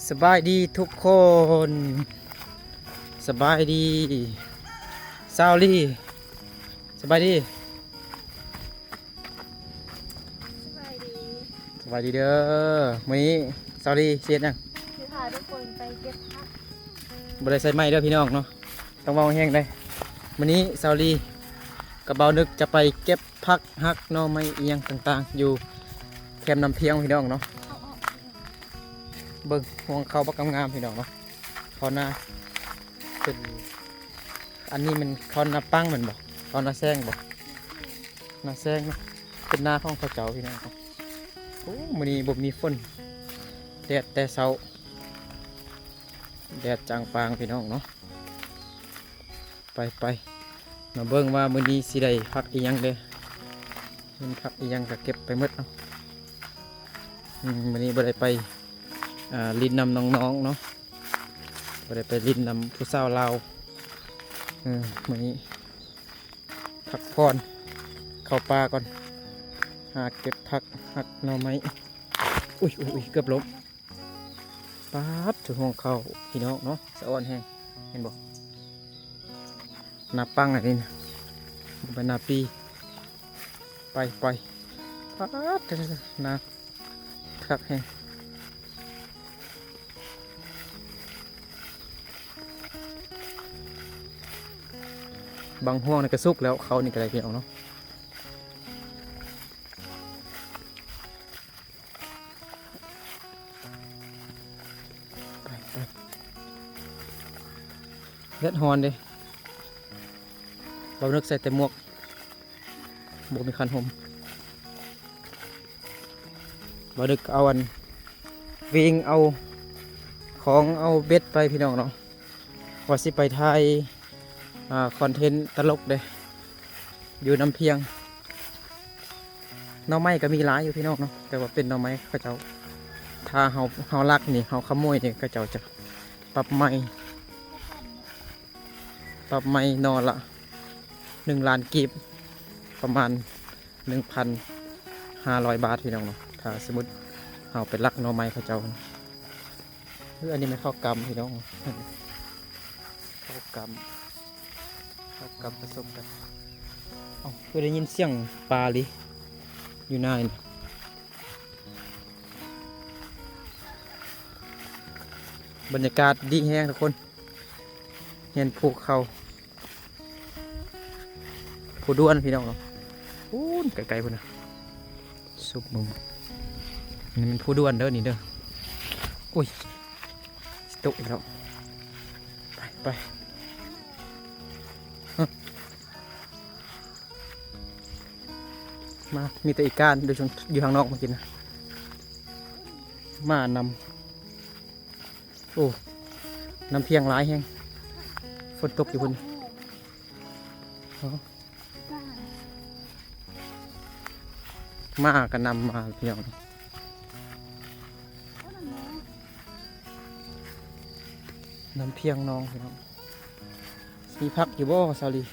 สบายดีทุกคน สบายดีซาวลี่สบายดีสบายดีสบายดีเด้อมื้อนี้ซาวลี่เสียดยังคือพาทุกคนไปเก็บผักบ่ได้ใส่ไม้เด้อพี่น้องเนาะต้องเว้าแห้งได้มื้อนี้ซาวลี่กับเบานึกจะไปเก็บผักฮักหน่อไม้อีหยังต่างๆอยู่แคมป์น้ำเพียงพี่น้องเนาะเอาออกเบิ่งห่วงเขาบักงามๆพี่น้องเนาะเขาหน้าเป็นอันนี้มันเขาหน้าปังเหมือนบ่เขาหน้าแซงบ่หน้าแซงเนาะเป็นหน้าของเขาเจ้าพี่น้องครับโอ้มื้อนี้บ่มีฝนแดดแต่เช้าแดดจางปางพี่น้องเนาะไปมาเบิ่งว่ามื้อนี้สิได้พักอีหยังเด้มันพักอีหยังก็เก็บไปหมดเนาะมื้อนี้บ่ได้ไปลินนำน้องๆเนาะบ่ได้ไปลินนำผู้สาวลาวมื้อนี้พักผ่อนเข้าป่าก่อนหาเก็บผักหักหน่อไม้อุ้ยเกือบล้มป๊าดถึงห้องเข้าพี่น้องเนาะสะอ่อนแห้งเห็นบ่นาปังอะไรนี่นะไปนาปีไปป๊าดนาคักแห้งบางห่วงนี่ก็สุกแล้วเขานี่ก็ได้พี่น้องเนาะไปเล็ดฮอนดิเรานึกใส่แต่หมวกบวกมีคันห่มเราดึกเอาอันวิ่งเอาของเอาเบ็ดไปพี่น้องเนาะว่าสิไปถ่ายคอนเทนต์ตลกเด้อยู่น้ำเพียงหน่อไม้ก็มีหลายอยู่พี่น้องเนาะแต่ว่าเป็นหน่อไม้เขาเจ้าถ้าเฮาลักนี่เฮาขโมยนี่เขาเจ้าจะปรับไม้นอละ1,000,000 กีบประมาณ 1,500 บาทพี่น้องเนาะถ้าสมมติเฮาไปลักหน่อไม้เขาเจ้าอันนี้ไม่เข้ากรรมพี่น้องเข้ากรรมผสมกันคือได้ยินเสียงปลาลิอยู่หน้านี่บรรยากาศดีแห้งทุกคนเห็นภูเขาผู้ด้วนพี่น้องเนาะพูนไกลๆพุ่นนะซุปมุมนี่มันผู้ด้วนเด้อนี่เด้ออุ้ยตกอีกแล้วไปมามีแต่อีกการดูชนอยู่ข้างนอกมากินนะมานำโอ้น้ำเพียงร้ายแห้งฝนตกอยู่พุ่นมากันนำมาพี่น้องน้ำเพียงน้องพี่น้องมีพักอยู่บ่ซาลี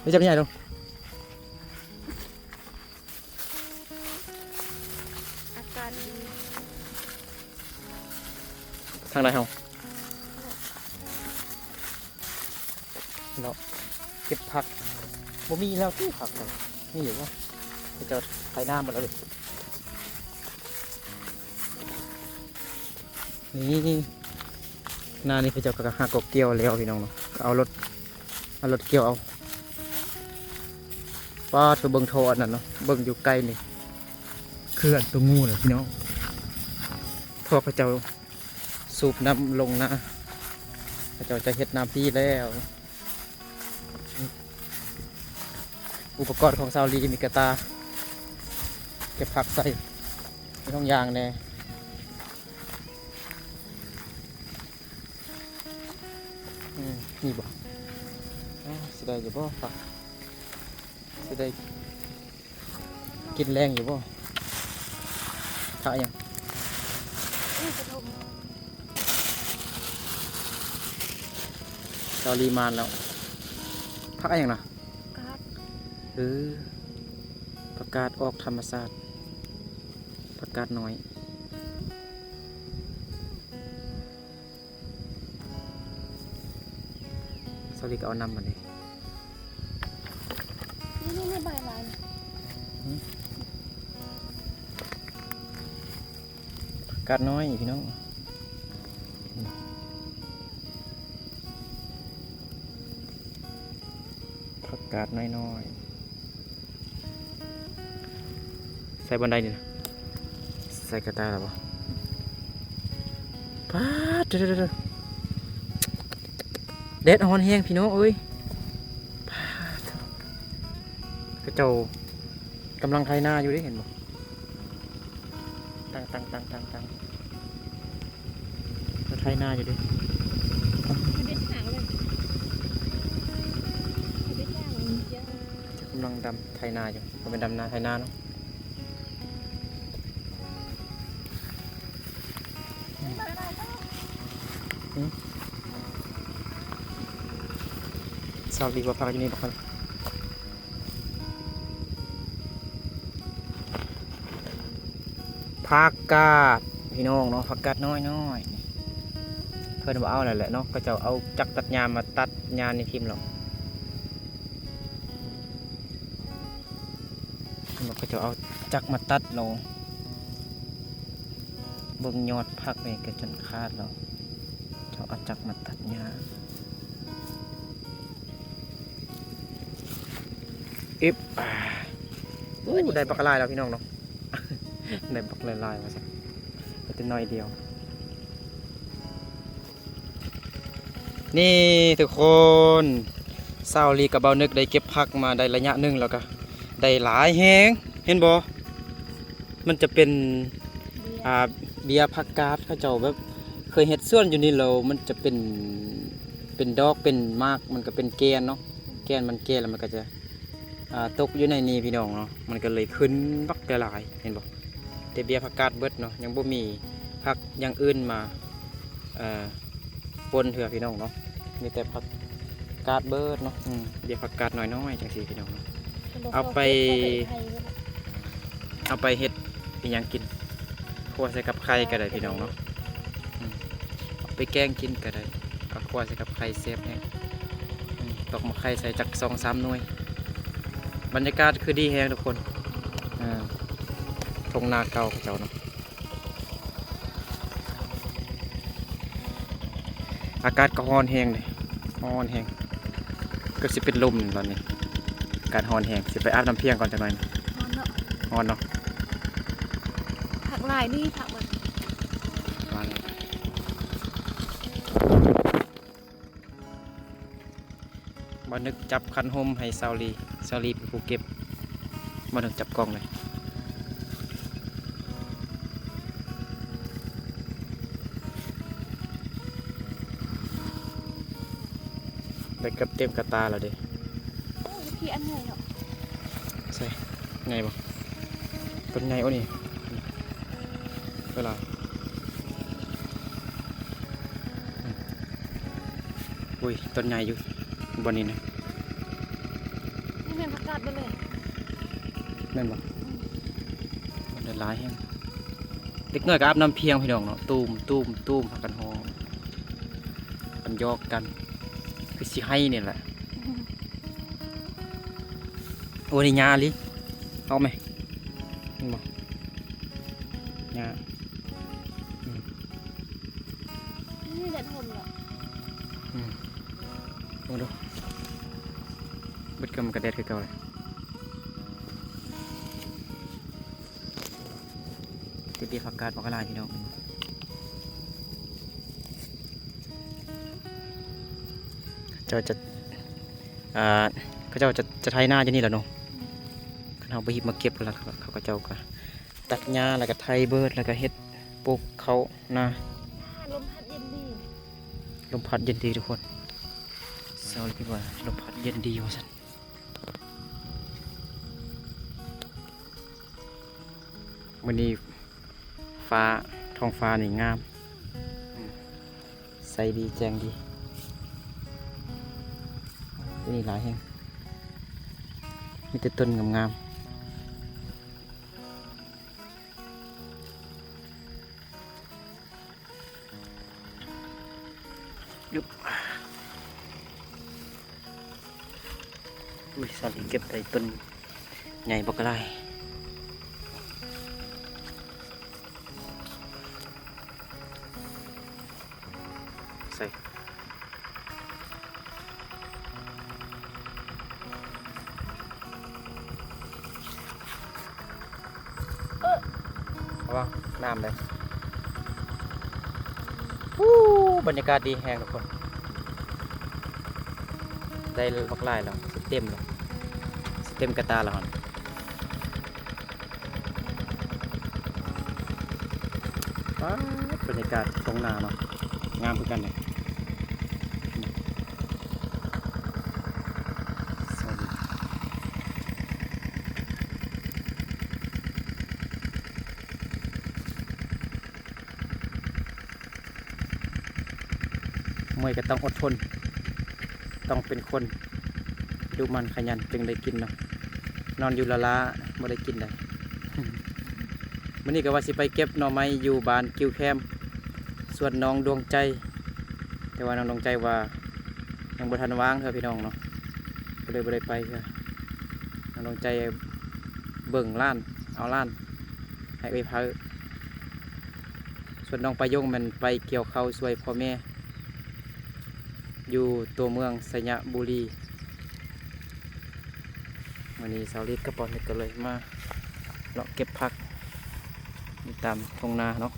ไม่จำใหญ่ลงอากาศดี ทางไหนเฮาเราเก็บผักบ่มีแล้วที่ผักเลยนี่อยู่ว่าจะไถน้ำหมดแล้วดินี่นานี่พี่เจ้าก็หากบเกี่ยวแล้วพี่น้องเนาะเอารถเกี่ยวเอาป้าเธอเบิ่งโทอันนั้นเนาะเบิ่งอยู่ใกล้นี่คืออันตัวงูเลยพี่น้องพวกเขาเจ้าสูบน้ำลงนะเขาเจ้าจะเฮ็ดน้ำพี่แล้วอุปกรณ์ของซาวลีมีกระตาเก็บผักใส่ในท้องยางแน่นี่บ่สิได้อยู่บ่ผักสิได้กินแรงอยู่บ่ขายยังกระทงซาวลีมานแล้วผักอะไรอย่างน่ะกาดประกาศออกธรรมศาสตร์ประกาศน้อย สลิกเอานำมาเลย นี่ใบลายนะ กัดน้อยพี่น้องผักกาดน้อยๆใส่บันไดนี่นะใส่กระต่ายหรอปะพาดเด้อเด็ดอ่อนแห้งพี่น้องเอ้ยพาดกระเจ้ากำลังไถนาอยู่ได้เห็นบ่ตั้งก็ไถนาอยู่ดิ เด็ดหางเลยเด็ดหางมันเยอะ กำลังดำไถนาอยู่ก็เป็นดำนาไถนาเนาะสาวดีกว่าพักอยู่นี่ทุกคนผักกาดพี่น้องเนาะผักกาดน้อยเพื่อนบอกเอาอะไรแหละเนาะก็จะเอาจักรตัดหญ้ามาตัดหญ้าในทีมหรอกเราก็จะเอาจักรมาตัดเราเบิ่งยอดผักนี่ก็จนขาดเราจะเอาจักรมาตัดหญ้าอิบได้บักลายแล้วพี่น้องเนาะ ได้บักลายมาสักเป็นน้อยเดียวนี่ทุกคนเศร้าลีกับเบานึกได้เก็บผักมาได้ระยะหนึ่งแล้วก็ได้หลายแฮงเห็นบ่มันจะเป็นเบียร์ผักกาดเขาเจ้าแบบเคยเฮ็ดส่วนอยู่นี่เรามันจะเป็นดอกเป็นมากมันก็เป็นแกนเนาะแกนมันแกนแล้วมันก็จะตกอยู่ในนี้พี่น้องเนาะมันก็เลยขึ้นบักหลายเห็นบ่แต่เบียร์ผักกาดเบิดเนาะยังบ่มีผักอย่างอื่นมาปนเถื่อพี่น้องเนาะมีแต่ผักกาดเบิดเนาะเบียร์ผักกาดน้อยๆจังซี่พี่น้องเนาะเอาไปเฮ็ดเป็นหยังกินคั่วใส่กับไข่ก็ได้พี่น้องเนาะเอาไปแกงกินก็ได้เอาคั่วใส่กับไข่แซ่บแฮงตอกมาไข่ใส่จัก 2-3 หน่วยบรรยากาศคือดีแฮงทุกคนทงนาเก่าของเจ้าเนาะอากาศก็ร้อนแฮงเลยร้อนแฮงก็สิเป็นลมตอนนี้อากาศร้อนแฮงสิไปอาบน้ำเพียงก่อนจังหน่อยร้อนเนาะ ผักลายนี่ผักมัน มานึกจับคันโฮมให้ซาลีเป็นผู้เก็บมานึกจับกล้องเลยได้เกือบเต็มกระตาแล้วเด้ โอ้ยพี่อันไหนเหรอ ใช่ไงบ่ต้นไงโอ้นี่เวลาอุ้ยต้นใหญ่อยู่บนนี้นะ นี่เป็นผักกาดไปเลย นั่นบ่มันได้หลายแฮงเด็กน้อยก็อาบน้ำเพียงพี่น้องเนาะตูมพากันฮ้องกันยอกกันคือสิให้นี่แหละโอ้นี่ยาลิเอาไหมนี่บ่ยา นี่เด็ดหมเหรอ ลองดูเบิดกำกระเด็ดคือเก่าเลยจะเบียร์ผักกาดผักกะลาพี่น้องเจ้าจะเขาเจ้าจะไถนาจะนี่แหละเนาะเขาไปหยิบมาเก็บแล้วเขาก็เจ้าก็ตัดหญ้าแล้วก็ไถเบิดแล้วก็เฮ็ดปลูกเขานา ลมพัดเย็นดี ลมพัดเย็นดีทุกคนเศร้าดีกว่าลมพัดเย็นดีว่าสันวันนี้ท้องฟ้านี่งามใสดีแจ้งดีนี่หลายแห่งมีแต่ต้นงามๆยุบ อุ้ยสาลีเก็บได้ต้นใหญ่บักไรใส่เอาว่าน้ำเลยบรรยากาศดีแห้งทุกคนได้บักไล่แล้วสเต็มแล้วสเต็มกระตาแล้วฮะบรรยากาศตรงนาเนาะงามเหมือนกันเลยสวัสดีมวยก็ต้องอดทนต้องเป็นคนดูมันขยันจึงได้กินเนาะนอนอยู่ละล้าไม่ได้กินเลยวันนี้ก็ว่าสิไปเก็บหน่อไม้อยู่บ้านกิวแคมส่วนน้องดวงใจแต่ว่าน้องดวงใจว่ายังบ่ทันว่างเถอะพี่น้องเนาะก็เลยบ่ได้ไปเถอะน้องดวงใจเบิ่งล้านเอาล้านให้ไปพาส่วนน้องประยงมันไปเกี่ยวข้าวช่วยพ่อแม่อยู่ตัวเมืองสยบุรีวันนี้สาวลิดกับปอนเน็ตก็เลยมาเลาะเก็บผักอยู่ตามทุ่งนาเนาะ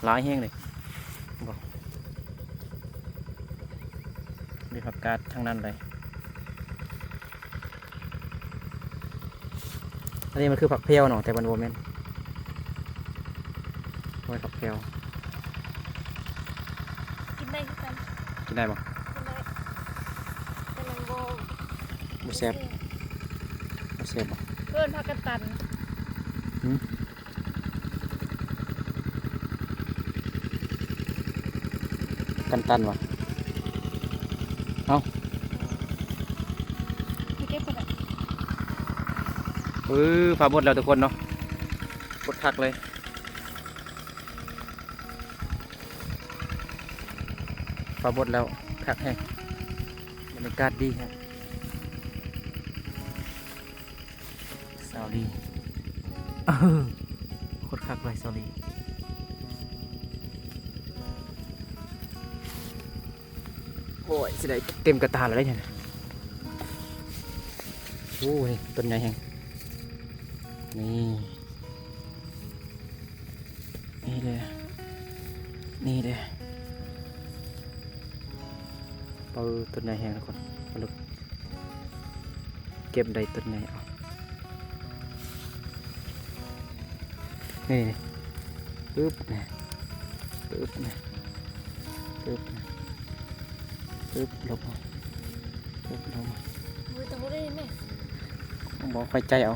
หลายแห้งเลยบอกมีผักกาดทั้งนั้นเลยอันนี้มันคือผักเพลวเนาะแต่มันโมเมนต์โอ้ยผักเพลว กินได้คือกัน กินได้ปะ กินได้แต่มันโบ บ่แซ่บบ่แซ่บปะ เพื่อนพากันตัน กันตันวะ ให้เก็บกันอะ ฟ้าบดแล้วทุกคนเนาะบดคักเลยฟ้าบดแล้วคักแห้งบรรยากาศดีครับสาวดีโคตรคักเลยสาวดีโอ้ยสิได้เต็มกระตาเลยเนี่ยโอ้ยต้นใหญ่แห้งนี่นี่เลยนี่เลยเปิดต้นใหญ่แห้งทุกคนมาลุกเก็บได้ต้นใหญ่เอานี่ปึ๊บเนี่ยปึ๊บเนี่ยปึ๊บเนี่ยปึ๊บลงมาปึ๊บลงมา มือตะบุได้ไหม บอกค่อยใจเอา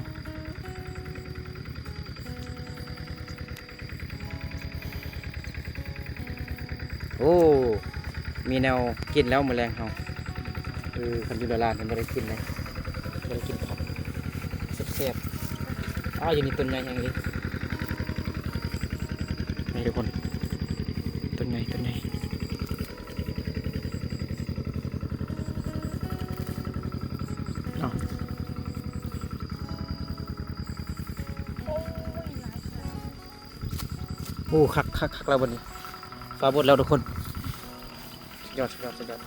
โอ้มีแนวกินแล้วแมลงเฮาคันอยู่ละลานมันไม่ได้กินเลยไม่ได้กินผักแซ่บๆอยู่นี่ต้นใหญ่แห่งนี้นี่ทุกคนต้นใหญ่ต้นใหญ่เอา โอ้ยหลายค่ะ โอ้คักคักคักแล้ววันนี้ฟ้าบดแล้วทุกคนสุดยอดสุดยอดสุดยอด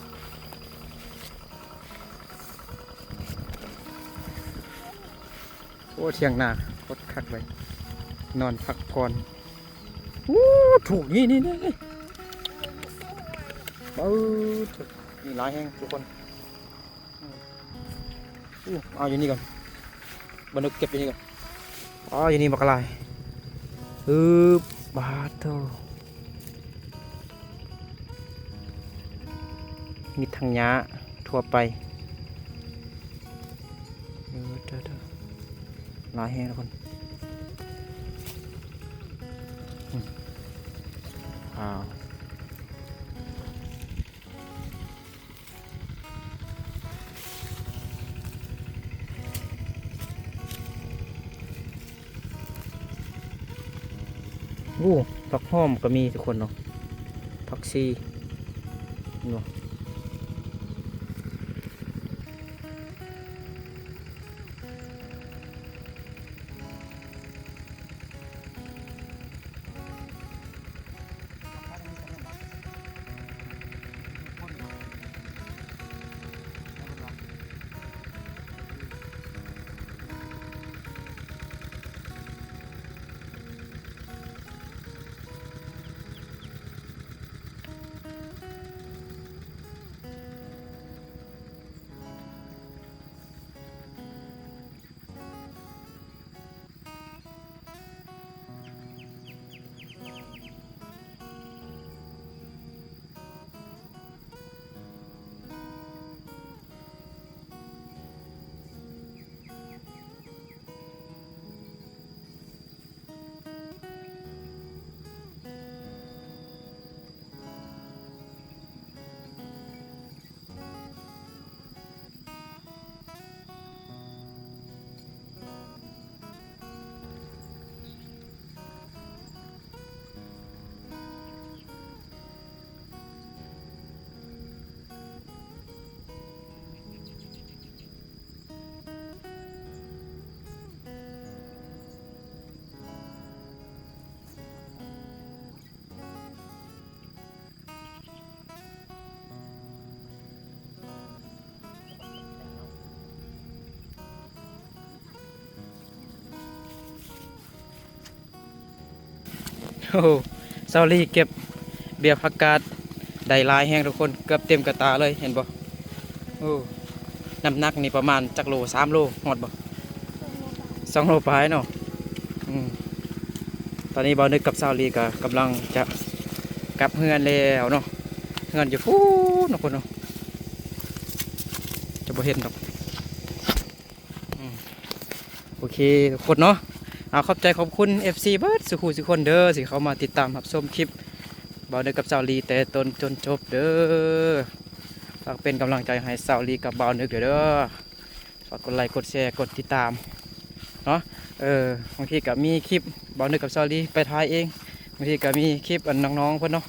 โอ้เที่ยงนาโคตรคักเลยนอนพักผ่อนโอ้ถูกนี่นี่นี่หลายแห้งทุกคนเอาอยู่นี่ก่อนบันทึกเก็บอยู่นี่ก่อนอยู่นี่บักลายบาทเท่ามีทางหญ้าทั่วไปหลายแห้งทุกคนผักหอมก็มีทุกคนเนาะผักชีเนาะ โอ้โหเซาลีเก็บเบียร์ผักกาดได้หลายแห้งทุกคนเกือบเต็มกระตาเลยเห็นบ่โอ้น้ำหนักนี่ประมาณจักโล3 โลหอดบ่2 โลปลายเนาะอืมตอนนี้บ่าวนึกกับเซาลีก็กำลังจะกลับเฮือนแล้วเนาะเฮือนอยู่ฟูนเนาะคนเนาะจะบ่เห็นดอกอืมโอเคทุกคนเนาะเอาขอบใจขอบคุณ FC เบิร์ดสุขุสุคนเด้อสิเขามาติดตามรับชมคลิปบ่าวนึกกับเซาลีแต่ต้นจนจบเด้อฝากเป็นกำลังใจให้เซาลีกับบ่าวนึกเด้อฝากกดไลค์กดแชร์กดติดตามเนาะบางทีก็มีคลิปบ่าวนึกกับเซาลีไปถ่ายเองบางทีก็มีคลิปอันน้องๆเพิ่นเนาะ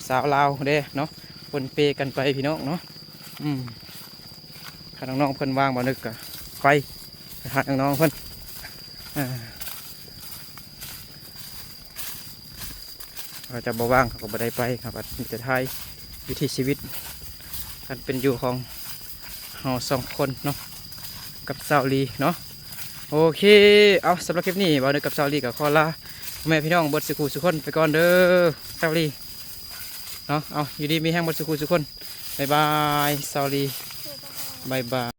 สาวลาวเด้เนาะคนเปกันไปพี่น้องเนาะถ้าน้องๆเพิ่นว่างบ่าวนึกก็ไปหาน้องๆเพิ่นเขาจะบ่ว่างเขาก็บ่ได้ไปครับมีแต่ถ่ายวิถีชีวิตการเป็นอยู่ของเรา2 คนเนาะกับเซาลีเนาะโอเคเอาสำหรับคลิปนี้บ่าวนึกกับเซาลีกับขอลาพ่อแม่พี่น้องเบิดสุขุสุคนไปก่อนเด้อเซาลีเนาะเอาอยู่ดีมีแห้งเบิดสุขุสุคนบ๊ายบายเซาลีบ๊ายบาย